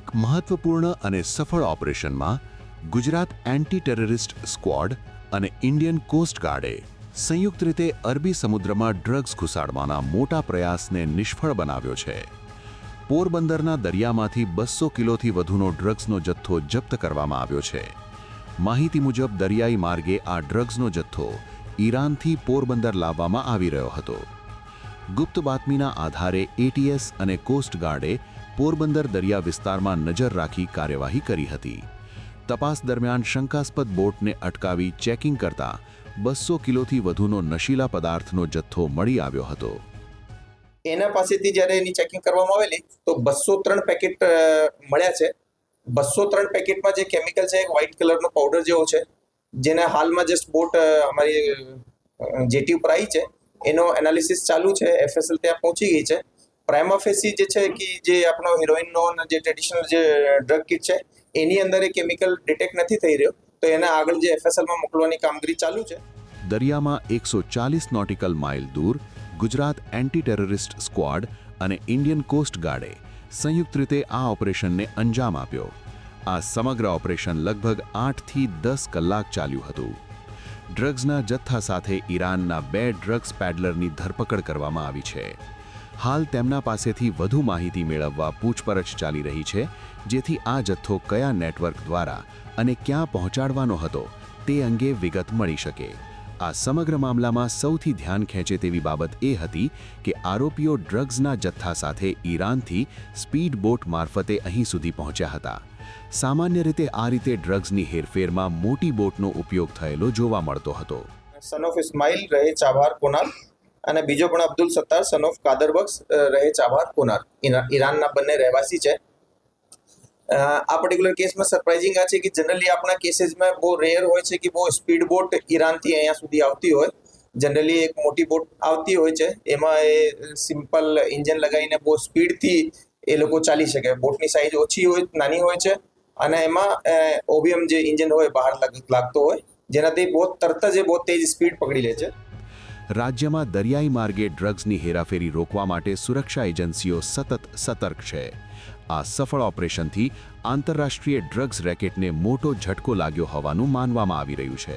એક મહત્વપૂર્ણ અને સફળ ઓપરેશનમાં ગુજરાત એન્ટી ટેરરિસ્ટ સ્ક્વોડ અને ઇન્ડિયન કોસ્ટ ગાર્ડે સંયુક્ત રીતે અરબી સમુદ્રમાં ડ્રગ્સ ઘુસાડવાના મોટા પ્રયાસને નિષ્ફળ બનાવ્યો છે. પોરબંદરના દરિયામાંથી 200 કિલોથી વધુનો ડ્રગ્સનો જથ્થો જપ્ત કરવામાં આવ્યો છે. માહિતી મુજબ દરિયાઈ માર્ગે આ ડ્રગ્સનો જથ્થો ઈરાનથી પોરબંદર લાવવામાં આવી રહ્યો હતો. ગુપ્ત બાતમીના આધારે એટીએસ અને કોસ્ટ ગાર્ડે પોરબંદર દરિયા વિસ્તારમાં નજર રાખી કાર્યવાહી કરી હતી. તપાસ દરમિયાન શંકાસ્પદ બોટને અટકાવી ચેકિંગ કરતા 200 કિલોથી વધુનો નશીલા પદાર્થનો જથ્થો મળી આવ્યો હતો. એના પાસેથી જ્યારે એની ચેકિંગ કરવામાં આવેલી તો 203 પેકેટ મળ્યા છે. 203 પેકેટમાં જે કેમિકલ છે એક વ્હાઇટ કલરનો પાવડર જેવો છે, જેને હાલમાં જસ્ટ બોટ અમારી જેટી ઉપર આવી છે. એનો એનાલિસિસ ચાલુ છે. એફએસએલ ત્યાં પહોંચી ગઈ છે. પ્રાઇમા ફેસી જે છે કે જે આપણો હિરોઈનનો જે ટ્રેડિશનલ જે ડ્રગ કિટ છે એની અંદર એ કેમિકલ ડિટેક્ટ નથી થઈ રહ્યો, તો એને આગળ જે એફએસએલમાં મોકલવાની કામગીરી ચાલુ છે. દરિયામાં 140 નોટિકલ માઇલ દૂર ગુજરાત એન્ટી ટેરરિસ્ટ સ્ક્વોડ અને ઇન્ડિયન કોસ્ટ ગાર્ડે સંયુક્ત રીતે આ ઓપરેશનને અંજામ આપ્યો. આ સમગ્ર ઓપરેશન લગભગ 8થી 10 કલાક ચાલ્યું હતું. ડ્રગ્સના જથ્થા સાથે ઈરાનના 2 ડ્રગ્સ પેડલરની ધરપકડ કરવામાં આવી છે. હાલ તેમના પાસેથી વધુ માહિતી મેળવવા પૂછપરછ ચાલી રહી છે, જેથી આ જથ્થો કયા નેટવર્ક દ્વારા અને ક્યાં પહોંચાડવાનો હતો તે અંગે વિગત મળી શકે. આ સમગ્ર મામલામાં સૌથી ધ્યાન ખેંચે તેવી બાબત એ હતી કે આરોપીઓ ડ્રગ્સના જથ્થા સાથે ઈરાનથી સ્પીડ બોટ મારફતે અહીં સુધી પહોંચ્યા હતા. સામાન્ય રીતે આ રીતે ડ્રગ્સની હેરફેરમાં મોટી બોટનો ઉપયોગ થયેલો જોવા મળતો હતો. સન ઓફ ઇસ્માઇલ રહે ચાબહાર કોનાર અને બીજો પણ અબ્દુલ સત્તાર સન ઓફ કાદરબક્ષ રહે ચાબહાર કોનાર, ઈરાનના બંને રહેવાસી છે. આ પર્ટિક્યુલર કેસમાં સરપ્રાઇઝિંગ આ છે કે જનરલી આપણા કેસીસમાં બહુ રેર હોય છે કે બહુ સ્પીડ બોટ ઈરાનથી અહીંયા સુધી આવતી હોય. જનરલી એક મોટી બોટ આવતી હોય છે, એમાં એ સિમ્પલ ઇન્જન લગાવીને બહુ સ્પીડથી એ લોકો ચાલી શકે. બોટની સાઇઝ ઓછી હોય, નાની હોય છે અને એમાં ઓબીએમ જે ઇન્જન હોય બહાર લાગતો હોય, જેનાથી બહુ તરત જ બહુ તેજ સ્પીડ પકડી લે છે. રાજ્યમાં દરિયાઈ માર્ગે ડ્રગ્સની હેરાફેરી રોકવા માટે સુરક્ષા એજન્સીઓ સતત સતર્ક છે. આ સફળ ઓપરેશનથી આંતરરાષ્ટ્રીય ડ્રગ્સ રેકેટને મોટો ઝટકો લાગ્યો હોવાનું માનવામાં આવી રહ્યું છે.